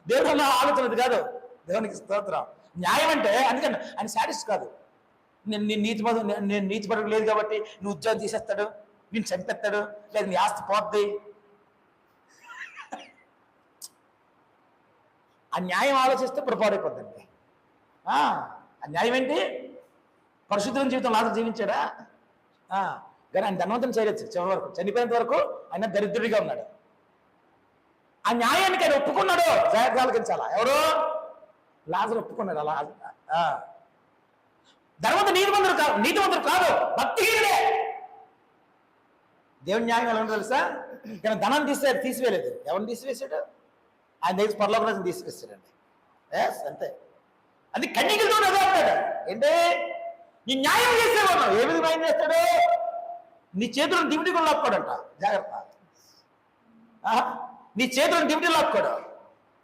దేవుడు అన్న ఆలోచన అది కాదు. దేవునికి స్తోత్రం. న్యాయం అంటే అందుకని ఆయన సాటిస్ట్ కాదు. నేను నీతిపరుడు లేదు కాబట్టి నువ్వు ఉద్యోగం తీసేస్తాడు, నేను చంపేస్తాడు, లేదు నీ ఆస్తి పోద్ది. ఆ న్యాయం ఆలోచిస్తే పొరపాడైపోద్దండి. ఆ న్యాయం ఏంటి? పరిశుద్ధమైన జీవితం లాజరు జీవించాడా? కానీ ఆయన ధనవంతుని చేయలేదు. చివరి వరకు చనిపోయేంత వరకు ఆయన దరిద్రుడిగా ఉన్నాడు. ఆ న్యాయానికి ఆయన ఒప్పుకున్నాడు. జాగ్రత్తలు కించాలా? ఎవరు? లాజరు ఒప్పుకున్నాడు. అలా ధనవంతుడు నీతిమంతుడు కాదు, భక్తిహీనుడే. దేవుని న్యాయం ఎలా ఉందో తెలుసా? కానీ ధనాన్ని తీసివేయలేదు. ఎవరిని తీసివేశాడు? ఆయన దగ్గర పరలోక రాజుని తీసుకొస్తాడండి. అంతే. అది కన్యకలతో అదే అంటాడు. ఏంటి? నీ న్యాయం చేసేవాడు ఏ విధంగా న్యాయం చేస్తాడు? నీ చేతులను దివిటి కూడా లాక్కోడంట. జాగ్రత్త. నీ చేతులను దివిటి లాక్కోడు.